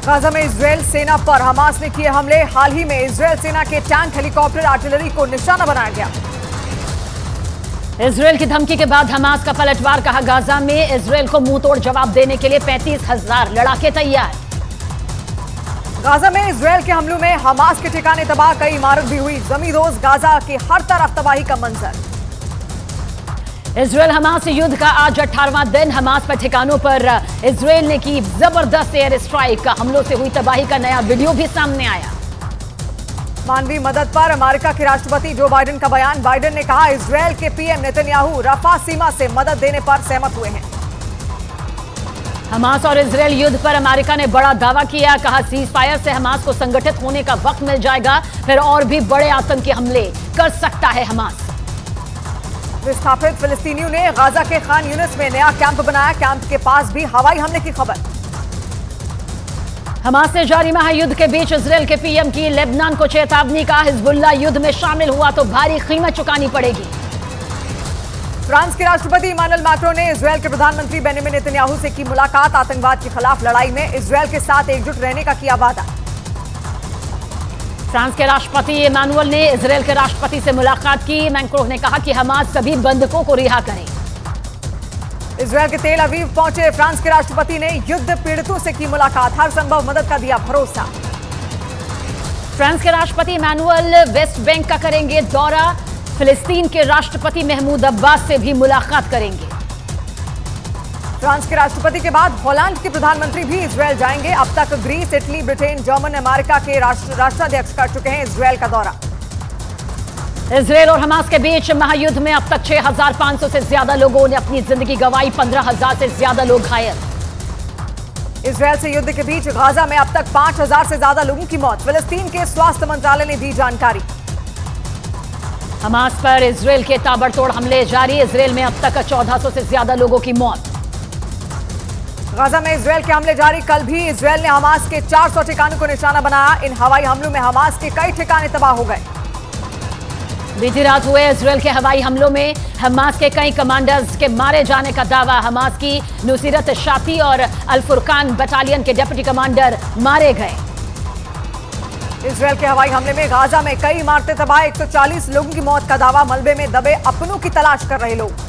Gaza में Israel सेना पर हमास ने किए हमले। हाल ही में इजरायल सेना के टैंक, हेलीकॉप्टर, आर्टिलरी को निशाना बनाया गया। इजरायल की धमकी के बाद हमास का पलटवार, कहा गाजा में इजरायल को मुंहतोड़ जवाब देने के लिए 35,000 लड़ाके तैयार। गाजा में इजरायल के हमलों में हमास के ठिकाने तबाह, कई इमारत भी हुई जमींदोज। गाजा की हर तरफ तबाही का मंजर। इजरायल हमास युद्ध का आज 18वां दिन। हमास पर ठिकानों पर इजरायल ने की जबरदस्त एयर स्ट्राइक। हमलों से हुई तबाही का नया वीडियो भी सामने आया। मानवीय मदद पर अमेरिका के राष्ट्रपति जो बाइडेन का बयान। बाइडेन ने कहा इजरायल के पीएम नेतन्याहू रफा सीमा से मदद देने पर सहमत हुए हैं। हमास और इजरायल युद्ध पर अमेरिका ने बड़ा दावा किया। कहा सीज फायर से हमास को संगठित होने का वक्त मिल जाएगा, फिर और भी बड़े आतंकी हमले कर सकता है हमास। विस्थापित फिलिस्तीनियों ने गाजा के खान यूनिस में नया कैंप बनाया। कैंप के पास भी हवाई हमले की खबर। हमास से जारी महायुद्ध के बीच इजरायल के पीएम की लेबनान को चेतावनी। का हिजबुल्लाह युद्ध में शामिल हुआ तो भारी कीमत चुकानी पड़ेगी। फ्रांस के राष्ट्रपति इमानुएल मैक्रों ने इजरायल के प्रधानमंत्री बेंजामिन नेतन्याहू से की मुलाकात। आतंकवाद के खिलाफ लड़ाई में इजरायल के साथ एकजुट रहने का किया वादा। फ्रांस के राष्ट्रपति इमानुएल ने इजरायल के राष्ट्रपति से मुलाकात की। मैक्रों ने कहा कि हमास सभी बंधकों को रिहा करें। इजरायल के तेल अवीव पहुंचे फ्रांस के राष्ट्रपति ने युद्ध पीड़ितों से की मुलाकात। हर संभव मदद का दिया भरोसा। फ्रांस के राष्ट्रपति इमानुएल वेस्ट बैंक का करेंगे दौरा। फिलिस्तीन के राष्ट्रपति महमूद अब्बास से भी मुलाकात करेंगे। फ्रांस के राष्ट्रपति के बाद हॉलैंड के प्रधानमंत्री भी इजरायल जाएंगे। अब तक Greece, Italy, Britain, German, America के राष्ट्राध्यक्ष कर चुके हैं इजरायल का दौरा। इजरायल और हमास के बीच महायुद्ध में अब तक 6,500 से ज्यादा लोगों ने अपनी जिंदगी गंवाई। 15,000 से ज्यादा लोग घायल। इजरायल से युद्ध के बीच गाजा में अब तक 5,000 से ज्यादा लोगों की मौत। फिलिस्तीन के स्वास्थ्य मंत्रालय ने दी जानकारी। हमास पर इजरायल के ताबड़तोड़ हमले जारी। इजरायल में अब तक 1,400 से ज्यादा लोगों की मौत। गाजा में इजरायल के हमले जारी। कल भी इजरायल ने हमास के 400 ठिकानों को निशाना बनाया। इन हवाई हमलों में हमास के कई ठिकाने तबाह हो गए। बीती रात हुए इजरायल के हवाई हमलों में हमास के कई कमांडर्स के मारे जाने का दावा। हमास की नुसीरत शाती और अल फुरकान बटालियन के डिप्टी कमांडर मारे गए। इजरायल के हवाई हमले में गाजा में कई इमारतें तबाह। 140 लोगों की मौत का दावा। मलबे में दबे अपनों की तलाश कर रहे लोग।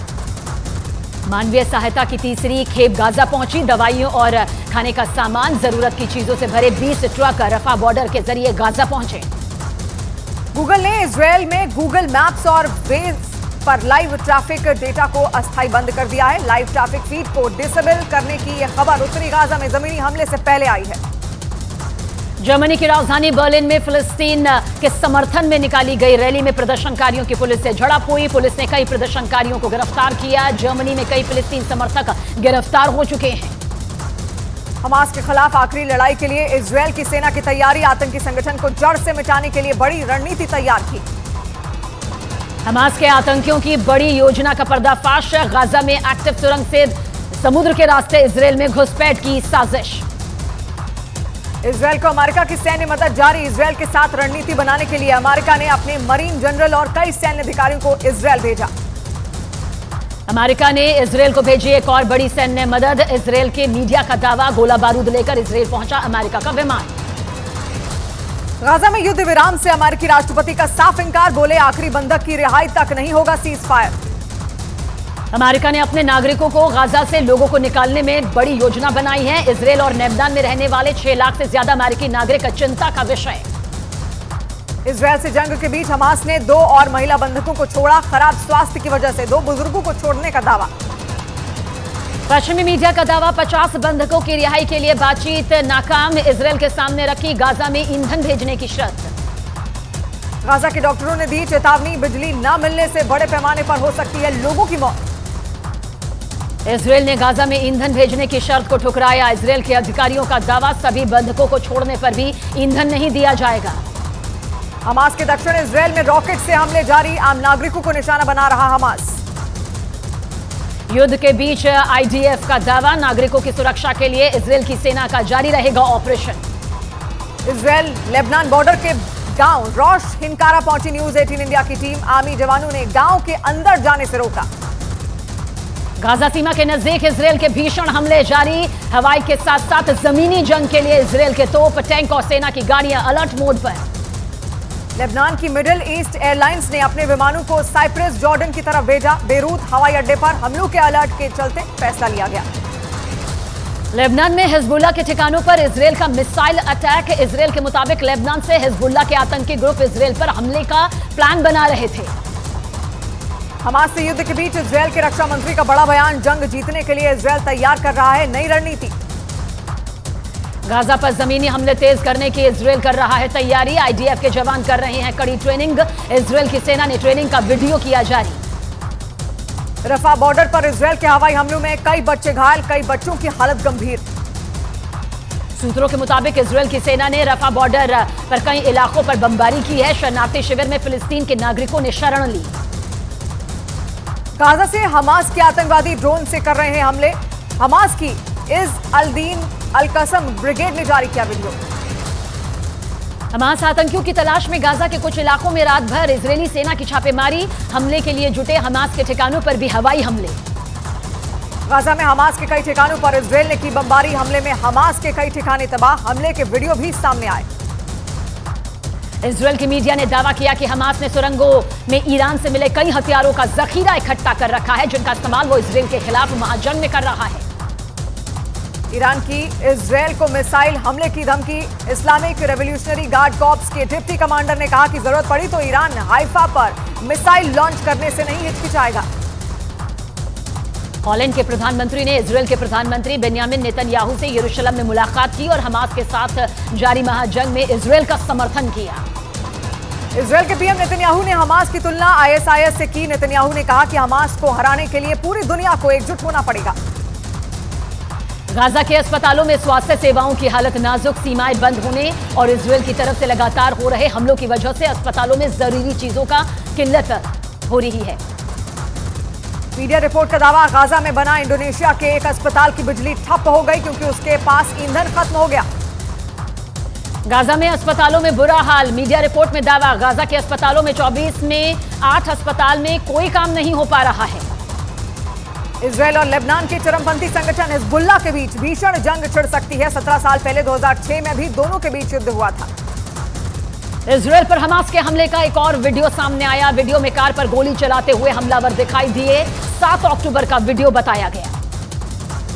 मानवीय सहायता की तीसरी खेप गाजा पहुंची। दवाइयों और खाने का सामान, जरूरत की चीजों से भरे 20 ट्रक रफा बॉर्डर के जरिए गाजा पहुंचे। गूगल ने इजरायल में गूगल मैप्स और वेज पर लाइव ट्रैफिक डेटा को अस्थायी बंद कर दिया है। लाइव ट्रैफिक फीड को डिसेबल करने की यह खबर उत्तरी गाजा में जमीनी हमले से पहले आई है। जर्मनी की राजधानी बर्लिन में फिलिस्तीन के समर्थन में निकाली गई रैली में प्रदर्शनकारियों की पुलिस से झड़प हुई। पुलिस ने कई प्रदर्शनकारियों को गिरफ्तार किया। जर्मनी में कई फिलिस्तीन समर्थक गिरफ्तार हो चुके हैं। हमास के खिलाफ आखिरी लड़ाई के लिए इजरायल की सेना की तैयारी। आतंकी संगठन को जड़ से मिटाने के लिए बड़ी रणनीति तैयार की। हमास के आतंकियों की बड़ी योजना का पर्दाफाश। गाजा में एक्टिव सुरंग से समुद्र के रास्ते इजरायल में घुसपैठ की साजिश। इजरायल को अमेरिका की सैन्य मदद जारी। इजरायल के साथ रणनीति बनाने के लिए अमेरिका ने अपने मरीन जनरल और कई सैन्य अधिकारियों को इजरायल भेजा। अमेरिका ने इजरायल को भेजी एक और बड़ी सैन्य मदद। इजरायल के मीडिया का दावा, गोला बारूद लेकर इजरायल पहुंचा अमेरिका का विमान। गाजा में युद्ध विराम से अमेरिकी राष्ट्रपति का साफ इंकार। बोले आखिरी बंधक की रिहाई तक नहीं होगा सीज फायर। अमेरिका ने अपने नागरिकों को गाजा से लोगों को निकालने में बड़ी योजना बनाई है। इजरायल और लेबनान में रहने वाले 6 लाख से ज्यादा अमेरिकी नागरिक चिंता का विषय। इजरायल से जंग के बीच हमास ने 2 और महिला बंधकों को छोड़ा। खराब स्वास्थ्य की वजह से 2 बुजुर्गों को छोड़ने का दावा। पश्चिमी मीडिया का दावा, 50 बंधकों की रिहाई के लिए बातचीत नाकाम। इजरायल के सामने रखी गाजा में ईंधन भेजने की शर्त। गाजा के डॉक्टरों ने दी चेतावनी। बिजली न मिलने से बड़े पैमाने पर हो सकती है लोगों की मौत। इजरायल ने गाजा में ईंधन भेजने की शर्त को ठुकराया। इजरायल के अधिकारियों का दावा, सभी बंधकों को छोड़ने पर भी ईंधन नहीं दिया जाएगा। हमास के दक्षिण इजरायल में रॉकेट से हमले जारी। आम नागरिकों को निशाना बना रहा हमास। युद्ध के बीच आईडीएफ का दावा, नागरिकों की सुरक्षा के लिए इजरायल की सेना का जारी रहेगा ऑपरेशन। इजरायल लेबनान बॉर्डर के गांव रोश हिनकारा पहुंची न्यूज 18 इंडिया की टीम। आर्मी जवानों ने गांव के अंदर जाने से रोका। गाजा सीमा के नजदीक इसराइल के भीषण हमले जारी। हवाई के साथ साथ जमीनी जंग के लिए इसराइल के तोप, टैंक और सेना की गाड़ियां अलर्ट मोड पर। लेबनान की मिडिल ईस्ट एयरलाइंस ने अपने विमानों को साइप्रस जॉर्डन की तरफ भेजा। बेरूत हवाई अड्डे पर हमलों के अलर्ट के चलते फैसला लिया गया। लेबनान में हिजबुल्लाह के ठिकानों पर इसराइल का मिसाइल अटैक। इसराइल के मुताबिक लेबनान से हिजबुल्लाह के आतंकी ग्रुप इसराइल पर हमले का प्लान बना रहे थे। हमास से युद्ध के बीच इसराइल के रक्षा मंत्री का बड़ा बयान। जंग जीतने के लिए इसराइल तैयार कर रहा है नई रणनीति। गाजा पर जमीनी हमले तेज करने की इसराइल कर रहा है तैयारी। आईडीएफ के जवान कर रहे हैं कड़ी ट्रेनिंग। इसराइल की सेना ने ट्रेनिंग का वीडियो किया जारी। रफा बॉर्डर पर इसराइल के हवाई हमलों में कई बच्चे घायल, कई बच्चों की हालत गंभीर। सूत्रों के मुताबिक इसराइल की सेना ने रफा बॉर्डर पर कई इलाकों पर बमबारी की है। शरणार्थी शिविर में फिलिस्तीन के नागरिकों ने शरण ली। गाजा से हमास के आतंकवादी ड्रोन से कर रहे हैं हमले। हमास की इज अल-दीन अल-कसम ब्रिगेड ने जारी किया वीडियो। हमास आतंकियों की तलाश में गाजा के कुछ इलाकों में रात भर इजरायली सेना की छापेमारी। हमले के लिए जुटे हमास के ठिकानों पर भी हवाई हमले। गाजा में हमास के कई ठिकानों पर इसराइल ने की बमबारी। हमले में हमास के कई ठिकाने तबाह। हमले के वीडियो भी सामने आए। इसराइल की मीडिया ने दावा किया कि हमास ने सुरंगों में ईरान से मिले कई हथियारों का जखीरा इकट्ठा कर रखा है, जिनका इस्तेमाल वो इसराइल के खिलाफ महाजंग में कर रहा है। ईरान की इसराइल को मिसाइल हमले की धमकी। इस्लामिक रेवोल्यूशनरी गार्ड कॉर्प्स के डिप्टी कमांडर ने कहा कि जरूरत पड़ी तो ईरान हाइफा पर मिसाइल लॉन्च करने से नहीं हिचकिचाएगा। हॉलैंड के प्रधानमंत्री ने इसराइल के प्रधानमंत्री बेंयामिन नेतन्याहू से यरूशलेम में मुलाकात की और हमास के साथ जारी महाजंग में इसराइल का समर्थन किया। इसराइल के पीएम नेतन्याहू ने हमास की तुलना आईएसआईएस से की। नेतन्याहू ने कहा कि हमास को हराने के लिए पूरी दुनिया को एकजुट होना पड़ेगा। गाजा के अस्पतालों में स्वास्थ्य सेवाओं की हालत नाजुक। सीमाएं बंद होने और इसराइल की तरफ से लगातार हो रहे हमलों की वजह से अस्पतालों में जरूरी चीजों का किल्लत हो रही है। मीडिया रिपोर्ट का दावा, गाजा में बना इंडोनेशिया के एक अस्पताल की बिजली ठप हो गई क्योंकि उसके पास ईंधन खत्म हो गया। गाजा में अस्पतालों में बुरा हाल। मीडिया रिपोर्ट में दावा, गाजा के अस्पतालों में 24 में 8 अस्पताल में कोई काम नहीं हो पा रहा है। इसराइल और लेबनान के चरमपंथी संगठन हिजबुल्लाह के बीच भीषण जंग छिड़ सकती है। 17 साल पहले 2006 में भी दोनों के बीच युद्ध हुआ था। इसराइल पर हमास के हमले का एक और वीडियो सामने आया। वीडियो में कार पर गोली चलाते हुए हमलावर दिखाई दिए। 7 अक्टूबर का वीडियो बताया गया।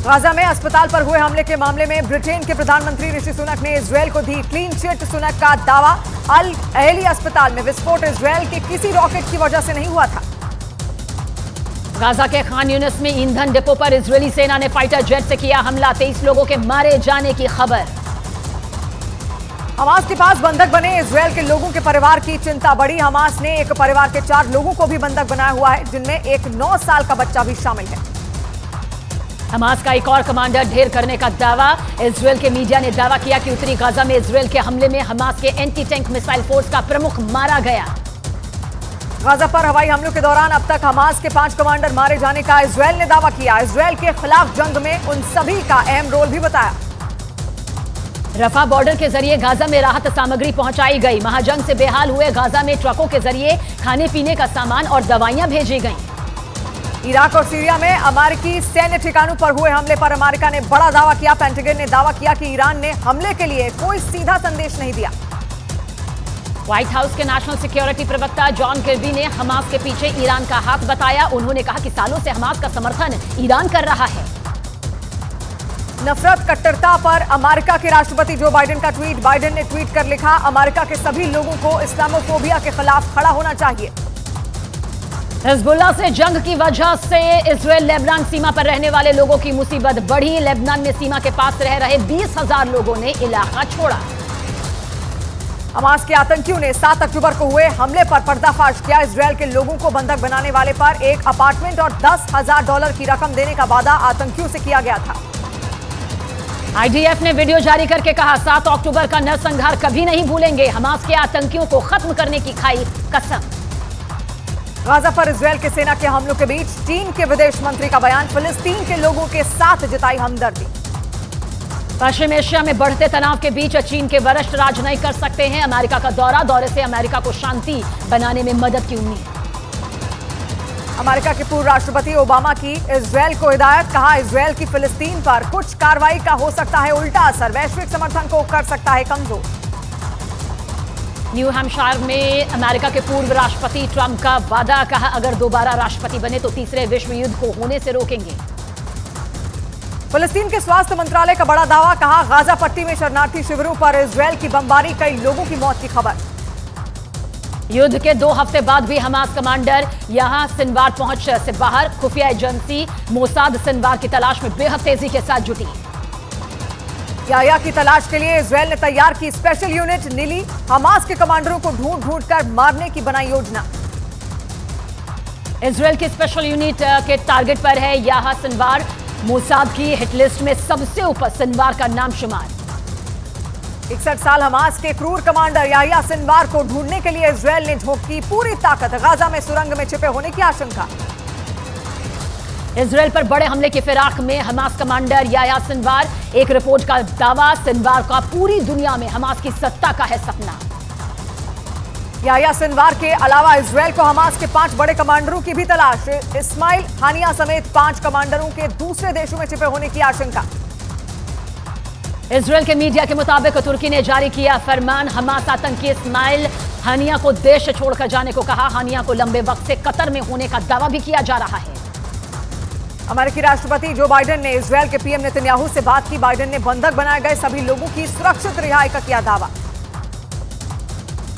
गाजा में अस्पताल पर हुए हमले के मामले में ब्रिटेन के प्रधानमंत्री ऋषि सुनक ने इसराइल को दी क्लीन चिट। सुनक का दावा, अल अहली अस्पताल में विस्फोट इसराइल के किसी रॉकेट की वजह से नहीं हुआ था। गाजा के खान यूनिस में ईंधन डिपो पर इजरायली सेना ने फाइटर जेट से किया हमला। 23 लोगों के मारे जाने की खबर। हमास के पास बंधक बने इसराइल के लोगों के परिवार की चिंता बढ़ी। हमास ने एक परिवार के 4 लोगों को भी बंधक बनाया हुआ है, जिनमें एक 9 साल का बच्चा भी शामिल है। हमास का एक और कमांडर ढेर करने का दावा। इसराइल के मीडिया ने दावा किया कि उत्तरी गाजा में इसराइल के हमले में हमास के एंटी टैंक मिसाइल फोर्स का प्रमुख मारा गया। गाजा पर हवाई हमलों के दौरान अब तक हमास के 5 कमांडर मारे जाने का इसराइल ने दावा किया। इसराइल के खिलाफ जंग में उन सभी का अहम रोल भी बताया। रफा बॉर्डर के जरिए गाजा में राहत सामग्री पहुंचाई गई। महाजंग से बेहाल हुए गाजा में ट्रकों के जरिए खाने पीने का सामान और दवाइयां भेजी गईं। इराक और सीरिया में अमेरिकी सैन्य ठिकानों पर हुए हमले पर अमेरिका ने बड़ा दावा किया। पेंटागन ने दावा किया कि ईरान ने हमले के लिए कोई सीधा संदेश नहीं दिया। व्हाइट हाउस के नेशनल सिक्योरिटी प्रवक्ता जॉन किर्बी ने हमास के पीछे ईरान का हाथ बताया। उन्होंने कहा कि सालों से हमास का समर्थन ईरान कर रहा है। नफरत कट्टरता पर अमेरिका के राष्ट्रपति जो बाइडेन का ट्वीट। बाइडेन ने ट्वीट कर लिखा, अमेरिका के सभी लोगों को इस्लामोफोबिया के खिलाफ खड़ा होना चाहिए। हिजबुल्लाह से जंग की वजह से इसराइल लेबनान सीमा पर रहने वाले लोगों की मुसीबत बढ़ी। लेबनान में सीमा के पास रह रहे 20,000 लोगों ने इलाका छोड़ा। हमास के आतंकियों ने 7 अक्टूबर को हुए हमले पर पर्दाफाश किया। इसराइल के लोगों को बंधक बनाने वाले पर एक अपार्टमेंट और $10,000 की रकम देने का वादा आतंकियों से किया गया था। आईडीएफ ने वीडियो जारी करके कहा, 7 अक्टूबर का नरसंहार कभी नहीं भूलेंगे। हमास के आतंकियों को खत्म करने की खाई कसम। गाजा पर इसराइल के सेना के हमलों के बीच चीन के विदेश मंत्री का बयान। फिलिस्तीन के लोगों के साथ जताई हमदर्दी। पश्चिम एशिया में बढ़ते तनाव के बीच चीन के वरिष्ठ राजनयिक कर सकते हैं अमेरिका का दौरे से अमेरिका को शांति बनाने में मदद की उम्मीद। अमेरिका के पूर्व राष्ट्रपति ओबामा की इजरायल को हिदायत, कहा इजरायल की फिलिस्तीन पर कुछ कार्रवाई का हो सकता है उल्टा असर, वैश्विक समर्थन को कर सकता है कमजोर। न्यू हैम्पशायर में अमेरिका के पूर्व राष्ट्रपति ट्रंप का वादा, कहा अगर दोबारा राष्ट्रपति बने तो तीसरे विश्व युद्ध को होने से रोकेंगे। फिलिस्तीन के स्वास्थ्य मंत्रालय का बड़ा दावा, कहा गाजा पट्टी में शरणार्थी शिविरों पर इजरायल की बमबारी, कई लोगों की मौत की खबर। युद्ध के 2 हफ्ते बाद भी हमास कमांडर यहां सिनवार पहुंच से बाहर, खुफिया एजेंसी मोसाद सिनवार की तलाश में बेहद तेजी के साथ जुटी। याह्या की तलाश के लिए इजरायल ने तैयार की स्पेशल यूनिट नीली, हमास के कमांडरों को ढूंढ ढूंढ कर मारने की बनाई योजना। इजरायल की स्पेशल यूनिट के टारगेट पर है याह्या सिनवार, मोसाद की हिटलिस्ट में सबसे ऊपर सिनवार का नाम शुमार। 61 साल हमास के क्रूर कमांडर याह्या सिनवार को ढूंढने के लिए इजरायल ने झोंकी पूरी ताकत, गाजा में सुरंग में छिपे होने की आशंका। इजरायल पर बड़े हमले की फिराक में हमास कमांडर याह्या सिनवार, एक रिपोर्ट का दावा, सिनवार का पूरी दुनिया में हमास की सत्ता का है सपना। याह्या सिनवार के अलावा इजरायल को हमास के 5 बड़े कमांडरों की भी तलाश, इस्माइल हानिया समेत 5 कमांडरों के दूसरे देशों में छिपे होने की आशंका। इजरायल के मीडिया के मुताबिक तुर्की ने जारी किया फरमान, हमास आतंकी इस्माइल हानिया को देश छोड़कर जाने को कहा। हानिया को लंबे वक्त से कतर में होने का दावा भी किया जा रहा है। अमेरिकी राष्ट्रपति जो बाइडेन ने इजरायल के पीएम नेतन्याहू से बात की, बाइडेन ने बंधक बनाए गए सभी लोगों की सुरक्षित रिहाई का किया दावा।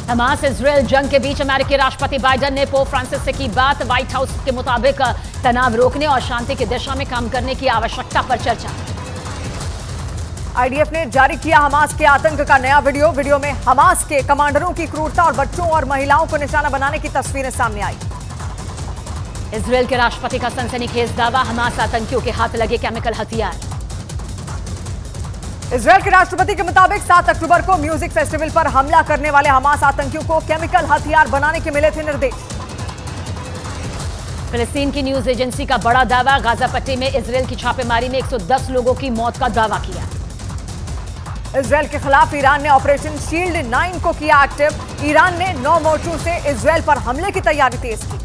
हमास इजरायल जंग के बीच अमेरिकी राष्ट्रपति बाइडेन ने पोप फ्रांसिस से की बात, व्हाइट हाउस के मुताबिक तनाव रोकने और शांति की दिशा में काम करने की आवश्यकता पर चर्चा। आईडीएफ ने जारी किया हमास के आतंक का नया वीडियो में हमास के कमांडरों की क्रूरता और बच्चों और महिलाओं को निशाना बनाने की तस्वीरें सामने आई। इजरायल के राष्ट्रपति का सनसनीखेज दावा, हमास आतंकियों के हाथ लगे केमिकल हथियार। इजरायल के राष्ट्रपति के मुताबिक 7 अक्टूबर को म्यूजिक फेस्टिवल पर हमला करने वाले हमास आतंकियों को केमिकल हथियार बनाने के मिले थे निर्देश। फिलिस्तीन की न्यूज एजेंसी का बड़ा दावा, गाजा पट्टी में इजरायल की छापेमारी ने 110 लोगों की मौत का दावा किया। इजरायल के खिलाफ ईरान ने ऑपरेशन शील्ड 9 को किया एक्टिव, ईरान ने 9 मोर्चों से इजरायल पर हमले की तैयारी तेज की।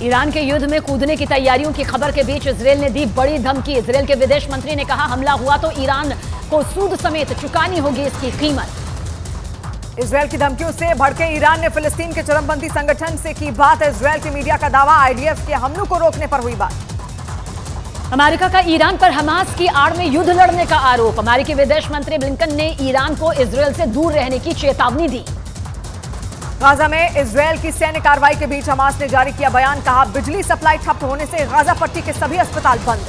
ईरान के युद्ध में कूदने की तैयारियों की खबर के बीच इजरायल ने दी बड़ी धमकी। इजरायल के विदेश मंत्री ने कहा हमला हुआ तो ईरान को सूद समेत चुकानी होगी इसकी कीमत। इजरायल की धमकियों से भड़के ईरान ने फिलिस्तीन के चरमपंथी संगठन से की बात, इजरायल के मीडिया का दावा, आईडीएफ के हमलों को रोकने पर हुई बात। अमेरिका का ईरान पर हमास की आड़ में युद्ध लड़ने का आरोप, अमेरिकी विदेश मंत्री ब्लिंकन ने ईरान को इजरायल से दूर रहने की चेतावनी दी। गाजा में इजरायल की सैन्य कार्रवाई के बीच हमास ने जारी किया बयान, कहा बिजली सप्लाई ठप होने से गाजा पट्टी के सभी अस्पताल बंद।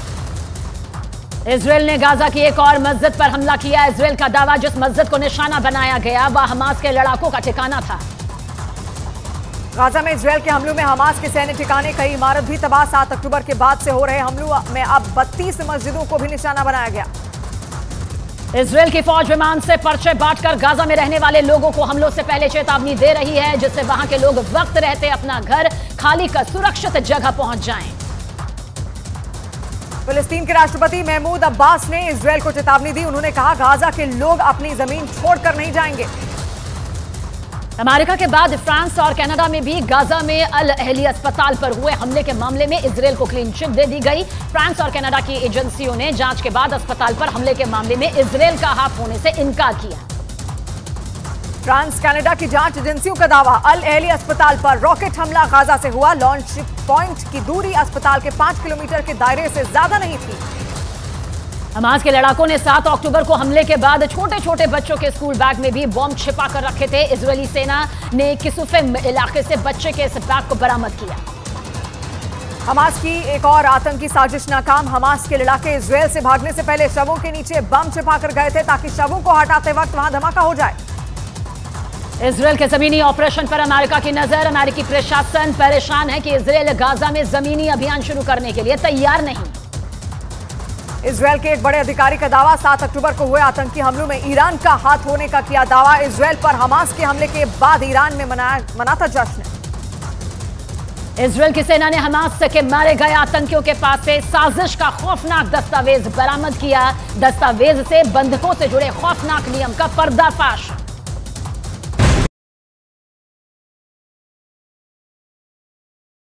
इजरायल ने गाजा की एक और मस्जिद पर हमला किया, इजरायल का दावा, जिस मस्जिद को निशाना बनाया गया वह हमास के लड़ाकों का ठिकाना था। गाजा में इजरायल के हमलों में हमास के सैन्य ठिकाने, कई इमारत भी तबाह। 7 अक्टूबर के बाद से हो रहे हमलों में अब 32 मस्जिदों को भी निशाना बनाया गया। इजरायल की फौज विमान से पर्चे बांटकर गाजा में रहने वाले लोगों को हमलों से पहले चेतावनी दे रही है, जिससे वहां के लोग वक्त रहते अपना घर खाली कर सुरक्षित जगह पहुंच जाएं। फिलिस्तीन के राष्ट्रपति महमूद अब्बास ने इजरायल को चेतावनी दी, उन्होंने कहा गाजा के लोग अपनी जमीन छोड़कर नहीं जाएंगे। अमेरिका के बाद फ्रांस और कनाडा में भी गाजा में अल अहली अस्पताल पर हुए हमले के मामले में इजरायल को क्लीन चिट दे दी गई। फ्रांस और कनाडा की एजेंसियों ने जांच के बाद अस्पताल पर हमले के मामले में इजरायल का हाथ होने से इनकार किया। फ्रांस कनाडा की जांच एजेंसियों का दावा, अल अहली अस्पताल पर रॉकेट हमला गाजा से हुआ, लॉन्च पॉइंट की दूरी अस्पताल के 5 किलोमीटर के दायरे से ज्यादा नहीं थी। हमास के लड़ाकों ने 7 अक्टूबर को हमले के बाद छोटे छोटे बच्चों के स्कूल बैग में भी बॉम्ब छिपा कर रखे थे। इजरायली सेना ने किसुफे इलाके से बच्चे के इस बैग को बरामद किया। हमास की एक और आतंकी साजिश नाकाम, हमास के लड़ाके इजरायल से भागने से पहले शवों के नीचे बम छिपा कर गए थे ताकि शवों को हटाते वक्त वहां धमाका हो जाए। इजरायल के जमीनी ऑपरेशन पर अमेरिका की नजर, अमेरिकी प्रशासन परेशान है कि इजरायल गाजा में जमीनी अभियान शुरू करने के लिए तैयार नहीं। इजरायल के एक बड़े अधिकारी का दावा, 7 अक्टूबर को हुए आतंकी हमलों में ईरान का हाथ होने का किया दावा। इजरायल पर हमास के हमले के बाद ईरान में मना था जश्न। इजरायल की सेना ने हमास के मारे गए आतंकियों के पास से साजिश का खौफनाक दस्तावेज बरामद किया। दस्तावेज से बंधकों से जुड़े खौफनाक नियम का पर्दाफाश।